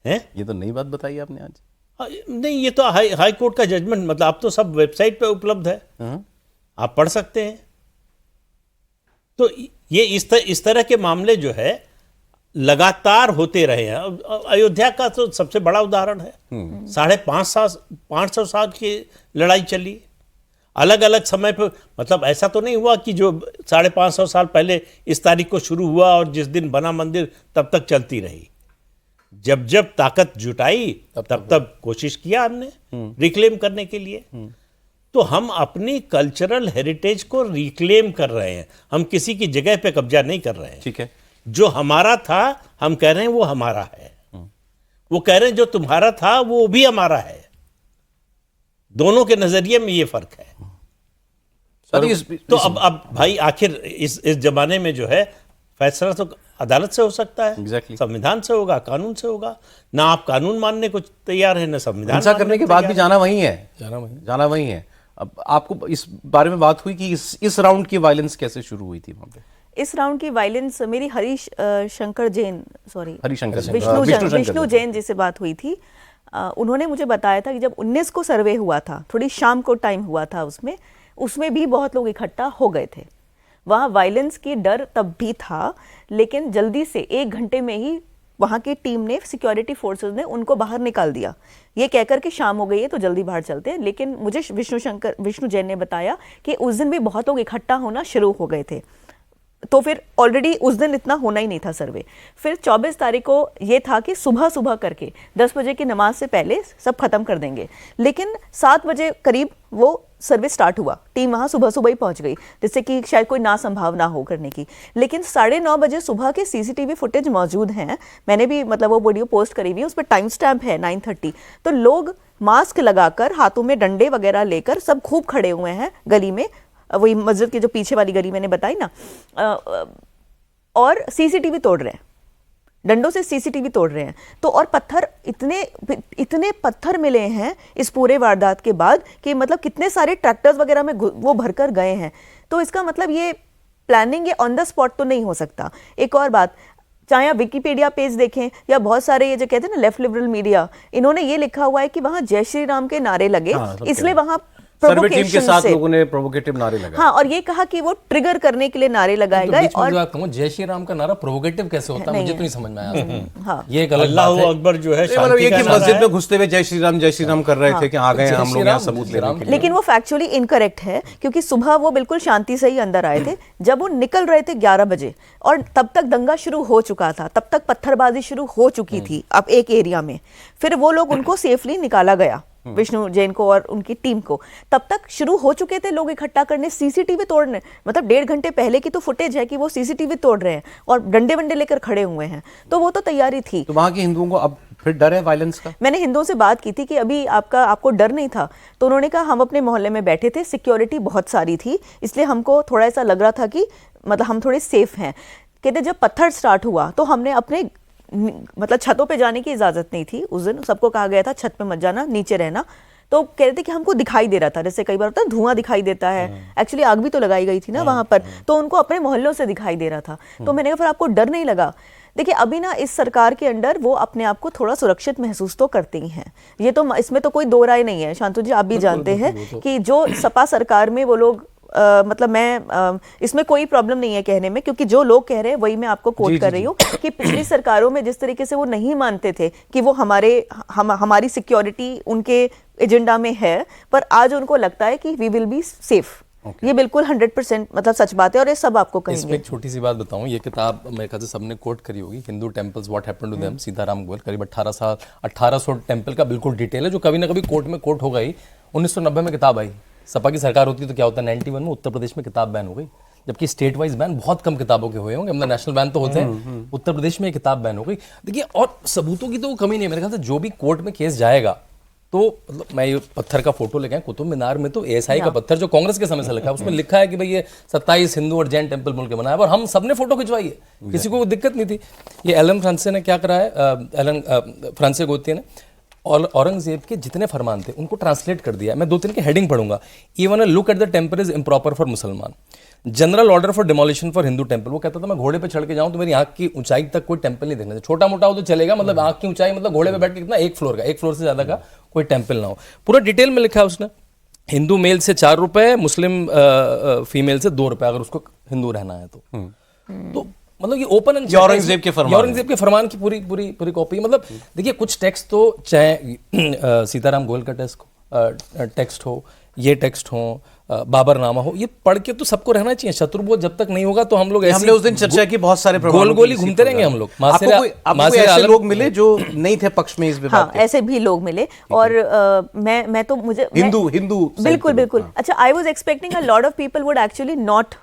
है? ये तो नई बात बताई आपने आज। नहीं, ये तो हाई कोर्ट का जजमेंट, मतलब आप तो सब वेबसाइट पे उपलब्ध है, आप पढ़ सकते हैं। तो ये इस तरह के मामले जो है लगातार होते रहे हैं। अयोध्या का तो सबसे बड़ा उदाहरण है। 550 साल की लड़ाई चली, अलग अलग समय पर। मतलब ऐसा तो नहीं हुआ कि जो 550 साल पहले इस तारीख को शुरू हुआ और जिस दिन बना मंदिर तब तक चलती रही। जब जब ताकत जुटाई तब कोशिश किया हमने रिक्लेम करने के लिए। तो हम अपनी कल्चरल हेरिटेज को रिक्लेम कर रहे हैं, हम किसी की जगह पे कब्जा नहीं कर रहे हैं। ठीक है, जो हमारा था हम कह रहे हैं वो हमारा है, वो कह रहे हैं जो तुम्हारा था वो भी हमारा है। दोनों के नजरिए में ये फर्क है। तो अब भाई आखिर इस जमाने में जो है फैसला तो अदालत से हो सकता है। Exactly. संविधान से होगा, कानून से होगा। ना आप कानून मानने को तैयार है, ना संविधान हिंसा करने के बाद भी जाना वही है, जाना वही है। अब आपको इस बारे में बात हुई कि इस राउंड की वायलेंस कैसे शुरू हुई थी वहां पे? इस राउंड की वायलेंस मेरी हरिशंकर जैन जी से बात हुई थी। उन्होंने मुझे बताया था कि जब 19 को सर्वे हुआ था, थोड़ी शाम को टाइम हुआ था, उसमें भी बहुत लोग इकट्ठा हो गए थे। वहाँ वायलेंस की डर तब भी था, लेकिन जल्दी से 1 घंटे में ही वहाँ की टीम ने, सिक्योरिटी फोर्सेस ने उनको बाहर निकाल दिया, ये कहकर कि शाम हो गई है तो जल्दी बाहर चलते हैं। लेकिन मुझे विष्णु जैन ने बताया कि उस दिन भी बहुत लोग इकट्ठा होना शुरू हो गए थे। तो फिर ऑलरेडी उस दिन इतना होना ही नहीं था सर्वे। फिर 24 तारीख को ये था कि सुबह करके 10 बजे की नमाज से पहले सब खत्म कर देंगे। लेकिन 7 बजे करीब वो सर्वे स्टार्ट हुआ, टीम वहाँ सुबह ही पहुंच गई, जिससे कि शायद कोई ना संभावना हो करने की। लेकिन 9:30 बजे सुबह के सीसीटीवी फुटेज मौजूद हैं, मैंने भी मतलब वो वीडियो पोस्ट करी हुई है, उस पर टाइम स्टैम्प है 9:30। तो लोग मास्क लगाकर, हाथों में डंडे वगैरह लेकर सब खूब खड़े हुए हैं गली में, वही मस्जिद की जो पीछे वाली गली मैंने बताई ना, और सीसीटीवी तोड़ रहे हैं, डंडों से सीसीटीवी तोड़ रहे हैं। तो और पत्थर, इतने पत्थर मिले हैं इस पूरे वारदात के बाद कि मतलब कितने सारे ट्रैक्टर्स वगैरह में वो भरकर गए हैं। तो इसका मतलब ये प्लानिंग, ये ऑन द स्पॉट तो नहीं हो सकता। एक और बात, चाहे आप विकिपीडिया पेज देखें या बहुत सारे ये जो कहते हैं ना लेफ्ट लिबरल मीडिया, इन्होंने ये लिखा हुआ है कि वहां जय श्री राम के नारे लगे, इसलिए वहां सर्वे टीम के साथ लोगों ने प्रोवोकेटिव नारे लगाए। हाँ, और ये कहा कि वो ट्रिगर करने के लिए नारे लगाए गए। और जय श्री राम का नारा प्रोवोकेटिव कैसे होता है, मुझे तो नहीं समझ में आया। हाँ, ये गलत अल्लाह बात है। अकबर जो है मतलब ये कि मस्जिद में घुसते हुए जय श्री राम कर रहे थे कि आ गए हम लोग यहाँ सबूत लेने के लिए। लेकिन वो फैक्चुअली इनकरेक्ट है, क्योंकि सुबह वो बिल्कुल शांति से ही अंदर आए थे। जब वो निकल रहे थे 11 बजे, और तब तक दंगा शुरू हो चुका था, तब तक पत्थरबाजी शुरू हो चुकी थी अब एक एरिया में। फिर वो लोग, उनको सेफली निकाला गया, विष्णु जैन को और उनकी टीम को। तब तक शुरू हो चुके थे लोग इकट्ठा करने, सीसीटीवी तोड़ने। मतलब 1.5 घंटे पहले की तो फुटेज है कि वो सीसीटीवी तोड़ रहे हैं और डंडे वंडे लेकर खड़े हुए हैं। तो वो तो तैयारी थी। तो वहां के हिंदुओं को अब फिर डर है वायलेंस का? मैंने हिंदुओं से बात की थी कि अभी आपको डर नहीं था, तो उन्होंने कहा हम अपने मोहल्ले में बैठे थे, सिक्योरिटी बहुत सारी थी, इसलिए हमको थोड़ा ऐसा लग रहा था कि मतलब हम थोड़े सेफ हैं। कहते जब पत्थर स्टार्ट हुआ तो हमने अपने मतलब छतों पे जाने की इजाजत नहीं थी उस दिन, सबको कहा गया था छत पे मत जाना, नीचे रहना। तो कह रहे थे कि हमको दिखाई दे रहा था, जैसे कई बार होता है धुआं दिखाई देता है, एक्चुअली आग भी तो लगाई गई थी ना वहां पर, तो उनको अपने मोहल्लों से दिखाई दे रहा था। तो मैंने कहा फिर आपको डर नहीं लगा? देखिए अभी ना इस सरकार के अंडर वो अपने आप को थोड़ा सुरक्षित महसूस तो करते ही हैं, ये तो इसमें तो कोई दो राय नहीं है। शांतु जी आप भी जानते हैं कि जो सपा सरकार में वो लोग मतलब मैं इसमें कोई प्रॉब्लम नहीं है कहने में, क्योंकि जो लोग कह रहे हैं वही मैं आपको कोट कर रही हूँ कि पिछली सरकारों में जिस तरीके से वो नहीं मानते थे कि वो हमारी सिक्योरिटी उनके एजेंडा में है, पर आज उनको लगता है कि वी विल बी सेफ। ये बिल्कुल 100% मतलब सच बात है और ये सब आपको इसमें कहेंगे। एक छोटी सी बात बताऊं, ये किताब मेरे ख्याल से सबने कोट करी होगी, Hindu temples what happened to them, Sitaram Goyal, करीब 1800 टेम्पल का बिल्कुल डिटेल है, जो कभी ना कभी कोर्ट में कोट होगा ही। 1990 में किताब आई, सपा की सरकार होती तो क्या होता, 91 में उत्तर प्रदेश में किताब बैन हो गई, जबकि स्टेट वाइज बैन बहुत कम किताबों के हुए होंगे, मतलब नेशनल बैन तो होते हैं, उत्तर प्रदेश में ये किताब बैन हो गई। देखिए, और सबूतों की तो कमी नहीं है मेरे ख्याल से, जो भी कोर्ट में केस जाएगा तो मतलब मैं ये पत्थर का फोटो लेके आया, कुतुब मीनार में तो एएसआई का पत्थर जो कांग्रेस के समय से लगा है, उसमें लिखा है कि भाई ये 27 हिंदू और जैन टेम्पल बोल के बनाया, और हम सबने फोटो खिंचवाई है, किसी को दिक्कत नहीं थी। ये एलन फ्रांसे ने क्या करा है, एलन फ्रांसे गोतिया ने और औरंगजेब के जितने फरमान थे उनको ट्रांसलेट कर दिया। मैं 2-3 के हेडिंग पढ़ूंगा। Even a look at the temple is improper for Musalman, general order for demolition for Hindu temple. वो कहता था मैं घोड़े पे चढ़ के जाऊं तो मेरी आंख की ऊंचाई तक कोई टेम्पल नहीं देखना चाहिए, छोटा मोटा हो तो चलेगा, मतलब आंख की ऊंचाई मतलब घोड़े पे बैठ के कितना, 1 फ्लोर का, 1 फ्लोर से ज्यादा का कोई टेम्पल ना हो। पूरा डिटेल में लिखा है उसने। हिंदू मेल से 4 रुपए, मुस्लिम फीमेल से 2 रुपए, अगर उसको हिंदू रहना है तो मतलब ये ओपन एंड औरंगजेब के फरमान, औरंगजेब के फरमान की पूरी पूरी पूरी कॉपी। मतलब देखिए, कुछ टेक्स्ट तो चाहे सीताराम गोयल का टेक्स्ट हो, ये टेक्स्ट हो, बाबरनामा हो, ये पढ़ के तो सबको रहना चाहिए। शत्रुबोध जब तक नहीं होगा तो हम लोग हमने उस दिन चर्चा की, बहुत सारे गोल गोल ही घूमते रहेंगे हम लोग। आपको कोई ऐसे लोग मिले जो नहीं थे पक्ष में इस विवाद हाँ, ऐसे भी लोग मिले और मैं तो मुझे हिंदू बिल्कुल बिल्कुल। अच्छा, I was expecting a lot of people would actually not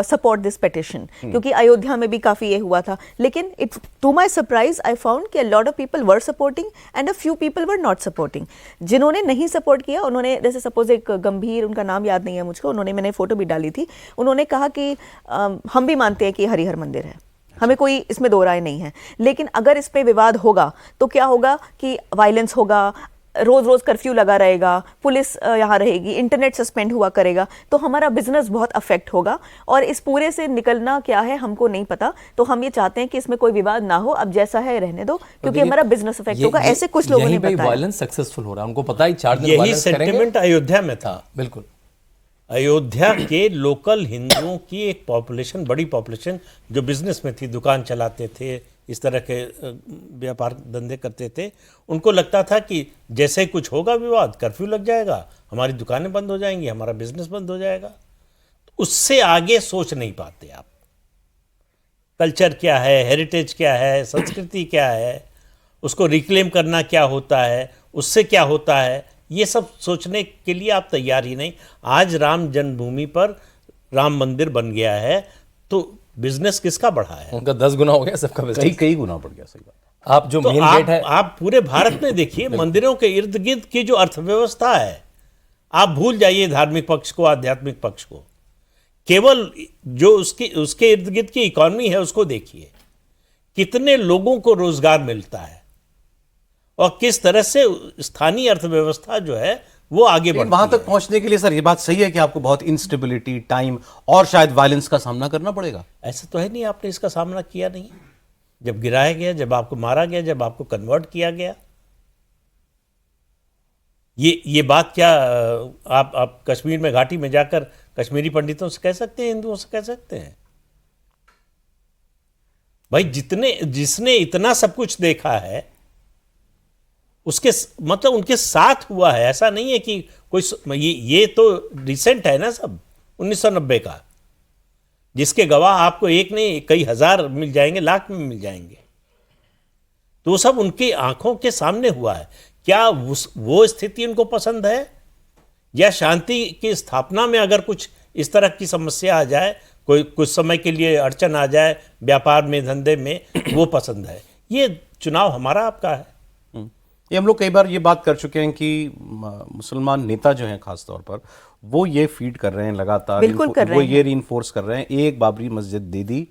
support this petition, क्योंकि अयोध्या में भी काफी ये हुआ था, लेकिन it to my surprise I found कि a lot of people were supporting and a few people were not supporting. जिन्होंने नहीं सपोर्ट किया, उन्होंने, जैसे सपोज एक गंभीर, उनका नाम याद नहीं है मुझको, उन्होंने, मैंने फोटो भी डाली थी, उन्होंने कहा कि हम भी मानते हैं कि हरिहर मंदिर है, हमें कोई इसमें दो राय नहीं है, लेकिन अगर इस पे विवाद होगा तो क्या होगा कि वायलेंस होगा, रोज रोज कर्फ्यू लगा रहेगा, पुलिस यहाँ रहेगी, इंटरनेट सस्पेंड हुआ करेगा, तो हमारा बिजनेस बहुत अफेक्ट होगा और इस पूरे से निकलना क्या है हमको नहीं पता। तो हम ये चाहते हैं कि इसमें कोई विवाद ना हो, अब जैसा है रहने दो, क्योंकि हमारा बिजनेस अफेक्ट होगा। ऐसे कुछ लोगों ने बताया। वायलेंस सक्सेसफुल हो रहा है, उनको पता ही 4 दिन यही सेंटिमेंट अयोध्या में था। बिल्कुल, अयोध्या के लोकल हिंदुओं की एक पॉपुलेशन, बड़ी पॉपुलेशन, जो बिजनेस में थी, दुकान चलाते थे, इस तरह के व्यापार धंधे करते थे, उनको लगता था कि जैसे ही कुछ होगा विवाद, कर्फ्यू लग जाएगा, हमारी दुकानें बंद हो जाएंगी, हमारा बिजनेस बंद हो जाएगा। उससे आगे सोच नहीं पाते आप। कल्चर क्या है, हेरिटेज क्या है, संस्कृति क्या है, उसको रिक्लेम करना क्या होता है, उससे क्या होता है, ये सब सोचने के लिए आप तैयार ही नहीं। आज राम जन्मभूमि पर राम मंदिर बन गया है तो बिजनेस किसका बढ़ा है? उनका 10 गुना हो गया, सबका बिजनेस कई गुना बढ़ गया। सही बात। आप जो तो मेन गेट है, आप पूरे भारत में देखिए, मंदिरों के इर्द गिर्द की जो अर्थव्यवस्था है, आप भूल जाइए धार्मिक पक्ष को, आध्यात्मिक पक्ष को, केवल जो उसके इर्द गिर्द की इकोनॉमी है उसको देखिए, कितने लोगों को रोजगार मिलता है और किस तरह से स्थानीय अर्थव्यवस्था जो है वो आगे बढ़ती है। वहां तक पहुंचने के लिए सर ये बात सही है कि आपको बहुत इंस्टेबिलिटी, टाइम और शायद वायलेंस का सामना करना पड़ेगा। ऐसा तो है नहीं, आपने इसका सामना किया नहीं, जब गिराया गया, जब आपको मारा गया, जब आपको कन्वर्ट किया गया। ये बात क्या आप कश्मीर में घाटी में जाकर कश्मीरी पंडितों से कह सकते हैं, हिंदुओं से कह सकते हैं? भाई जिसने इतना सब कुछ देखा है, उसके मतलब उनके साथ हुआ है। ऐसा नहीं है कि कोई ये तो रिसेंट है ना, सब 1990 का, जिसके गवाह आपको एक नहीं कई हजार मिल जाएंगे, लाख में मिल जाएंगे। तो वो सब उनकी आंखों के सामने हुआ है। क्या वो स्थिति उनको पसंद है, या शांति की स्थापना में अगर कुछ इस तरह की समस्या आ जाए, कोई कुछ समय के लिए अड़चन आ जाए व्यापार में, धंधे में, वो पसंद है? ये चुनाव हमारा आपका है। ये हम लोग कई बार ये बात कर चुके हैं कि मुसलमान नेता जो हैं खास तौर पर, वो ये फीड कर रहे हैं लगातार, बिल्कुल कर रहे वो हैं। ये रीइंफोर्स कर रहे हैं, एक बाबरी मस्जिद दे दी,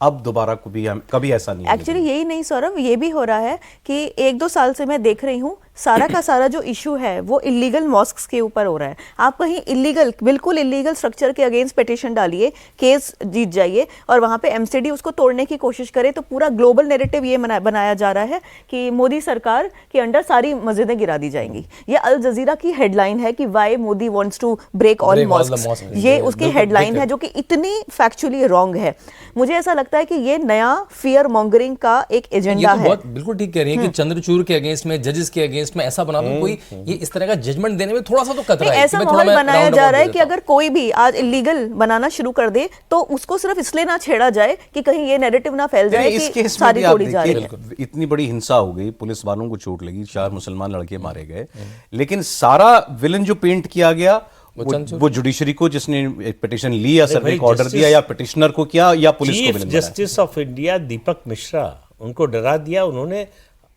अब दोबारा कभी ऐसा नहीं। एक्चुअली यही नहीं सौरभ, ये भी हो रहा है कि 1-2 साल से मैं देख रही हूँ सारा का सारा जो इशू है वो इलीगल मॉस्क्स के ऊपर हो रहा है। आप कहीं इलीगल, बिल्कुल इलीगल स्ट्रक्चर के अगेंस्ट पिटीशन डालिए, केस जीत जाइए और वहाँ पे एमसीडी उसको तोड़ने की कोशिश करे, तो पूरा ग्लोबल नैरेटिव ये बनाया जा रहा है कि मोदी सरकार के अंडर सारी मस्जिदें गिरा दी जाएंगी। ये अल जजीरा की हेडलाइन है कि why Modi wants to break all mosques, ये उसकी हेडलाइन है, जो कि इतनी फैक्चुअली रॉन्ग है। मुझे मुझे ऐसा लगता है कि ये नया फियर मॉन्गरिंग का एक ये एजेंडा तो है। बहुत बिल्कुल ठीक कह रही है कि चंद्रचूड़ के अगेंस्ट में, जजेस के अगेंस्ट में ऐसा बना दो कोई, ये इस तरह का जजमेंट देने में थोड़ा सा तो कतरा है। ऐसा कि भाई माहौल थोड़ा मैं बनाया round जा about रहा है दे कि देता हूं। अगर कोई भी आज इलीगल बनाना शुरू कर दे तो उसको सिर्फ इसलिए ना छेड़ा जाए कि कहीं ये नैरेटिव ना फैल जाए इस कि केस में सारी भी आप तोड़ी जा रही है। देखिए, इतनी बड़ी हिंसा हो गई, पुलिस वालों को चोट लगी, 4 मुसलमान लड़के मारे गए, लेकिन सारा विलन जो पेंट किया गया वो जुडिशरी को, जिसने एक पिटीशन ली या सर्वे को ऑर्डर दिया, या पिटिशनर को किया, या पुलिस को चीफ विलन बनाया। जस्टिस ऑफ इंडिया दीपक मिश्रा, उनको डरा दिया। उन्होंने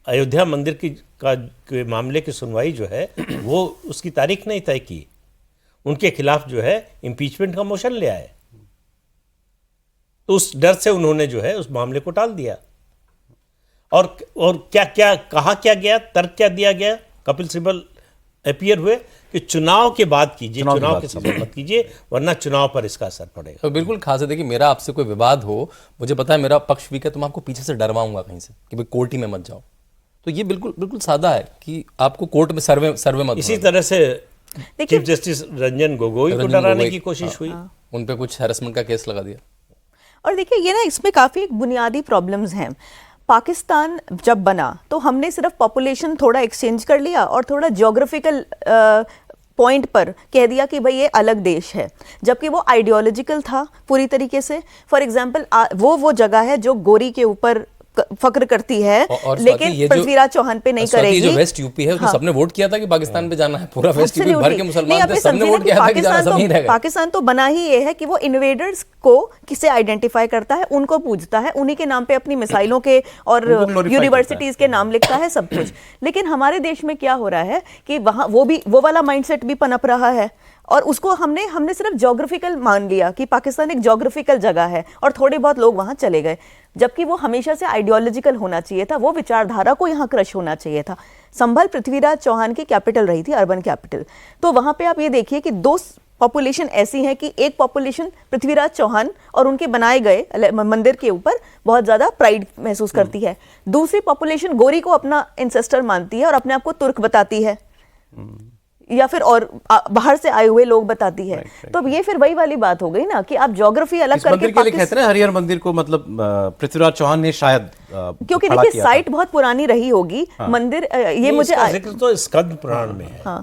अयोध्या मंदिर के मामले की सुनवाई जो है वो उसकी तारीख नहीं तय की, उनके खिलाफ जो है इम्पीचमेंट का मोशन ले आए। तो उस डर से उन्होंने जो है उस मामले को टाल दिया। और क्या क्या कहा, क्या गया, तर्क क्या दिया गया, कपिल सिब्बल अपीयर हुए कि चुनाव के बाद कीजिए, चुनाव के समय मत कीजिए, वरना चुनाव पर इसका असर पड़ेगा। तो बिल्कुल खास है। देखिए, मेरा आपसे कोई विवाद हो, मुझे पता है मेरा पक्ष वीक है, तो मैं आपको पीछे से डरवाऊंगा कहीं से कि भाई कोर्ट ही में मत जाओ। तो ये बिल्कुल बिल्कुल सादा है कि आपको कोर्ट में सर्वे मत। इसी तरह से चीफ जस्टिस रंजन गोगोई को डराने की कोशिश हुई, उन पे कुछ हैरेसमेंट का केस लगा दिया। और देखिए ये ना, इसमें काफ़ी बुनियादी प्रॉब्लम्स हैं। पाकिस्तान जब बना तो हमने सिर्फ पॉपुलेशन थोड़ा एक्सचेंज कर लिया और थोड़ा ज्योग्राफिकल पॉइंट पर कह दिया कि भाई ये अलग देश है, जबकि वो आइडियोलॉजिकल था पूरी तरीके से। फॉर एग्जांपल वो जगह है जो गोरी के ऊपर फक्र करती है, और लेकिन पृथ्वीराज चौहान पे नहीं करेगी। जो वेस्ट यूपी है, उसमें सबने वोट किया था कि पाकिस्तान पे जाना है। पूरा वेस्ट यूपी भर के मुसलमान थे, नहीं, सबने वोट किया था कि जाना, सब नहीं रह गए। पाकिस्तान तो बना ही ये है कि वो इन्वेडर्स को किसे आइडेंटिफाई करता है, उनको पूजता है, उन्हीं के नाम पे अपनी मिसाइलों के और यूनिवर्सिटीज के नाम लिखता है, सब कुछ। लेकिन हमारे देश में क्या हो रहा है कि वहां वो वाला माइंडसेट भी पनप रहा है, और उसको हमने सिर्फ ज्योग्राफिकल मान लिया कि पाकिस्तान एक ज्योग्राफिकल जगह है और थोड़े बहुत लोग वहां चले गए, जबकि वो हमेशा से आइडियोलॉजिकल होना चाहिए था। वो विचारधारा को यहाँ क्रश होना चाहिए था। संभल पृथ्वीराज चौहान की कैपिटल रही थी, अर्बन कैपिटल। तो वहां पे आप ये देखिए कि 2 पॉपुलेशन ऐसी है कि एक पॉपुलेशन पृथ्वीराज चौहान और उनके बनाए गए मंदिर के ऊपर बहुत ज्यादा प्राइड महसूस करती है, दूसरी पॉपुलेशन गोरी को अपना इंसेस्टर मानती है और अपने आप को तुर्क बताती है, या फिर और बाहर से आए हुए लोग बताती है। तो अब ये फिर वही वाली बात हो गई ना कि आप ज्योग्राफी अलग करके मंदिर के लिए कहते हैं हरिहर मंदिर को, मतलब पृथ्वीराज चौहान ने शायद क्योंकि देखिए साइट बहुत पुरानी रही होगी। मंदिर ये मुझे इसका जिक्र तो स्कंद पुराण में है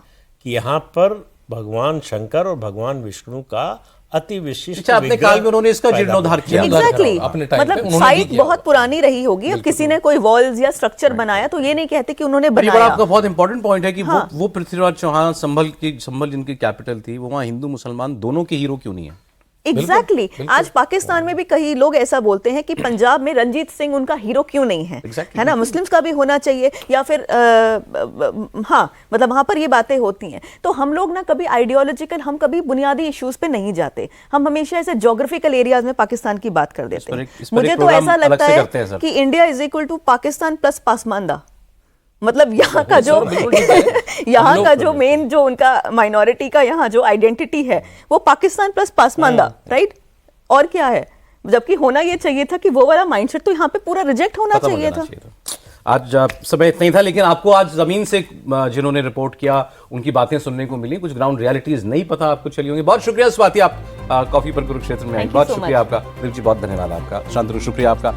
कि यहाँ पर भगवान शंकर और भगवान विष्णु का अति विशिष्ट अपने काल में उन्होंने इसका जीर्णोद्धार किया। एग्जैक्टली, अपने टाइम पे मतलब उन्होंने साइट बहुत पुरानी रही होगी। अब किसी ने कोई वॉल्स या स्ट्रक्चर बनाया तो ये नहीं कहते कि उन्होंने ये बनाया। आपका बहुत इंपॉर्टेंट पॉइंट है कि वो पृथ्वीराज चौहान संभल जिनकी कैपिटल थी, वो वहाँ हिंदू मुसलमान दोनों के हीरो क्यों नहीं है? एग्जैक्टली आज पाकिस्तान में भी कई लोग ऐसा बोलते हैं कि पंजाब में रंजीत सिंह उनका हीरो क्यों नहीं है, है ना, मुस्लिम्स का भी होना चाहिए, या फिर हाँ, मतलब वहां पर ये बातें होती हैं। तो हम लोग ना कभी आइडियोलॉजिकल, हम कभी बुनियादी इश्यूज पे नहीं जाते, हम हमेशा ऐसे ज्योग्राफिकल एरियाज में पाकिस्तान की बात कर देते हैं। मुझे तो ऐसा लगता है कि India is equal to Pakistan plus Pasmanda. मतलब यहाँ का जो मेन जो उनका माइनॉरिटी का यहाँ जो आइडेंटिटी है वो पाकिस्तान प्लस पासमानदा, राइट? और क्या है, जबकि होना ये चाहिए था कि वो वाला माइंडसेट तो यहाँ पे पूरा रिजेक्ट होना चाहिए था। आज समय इतना ही था, लेकिन आपको आज जमीन से जिन्होंने रिपोर्ट किया उनकी बातें सुनने को मिली, कुछ ग्राउंड रियलिटीज नहीं पता आपको चली होंगी। बहुत शुक्रिया स्वाति, आप कॉफी पर कुरुक्षेत्र में आई, बहुत शुक्रिया आपका। दिल जी बहुत धन्यवाद आपका। शांतनु शुक्रिया आपका।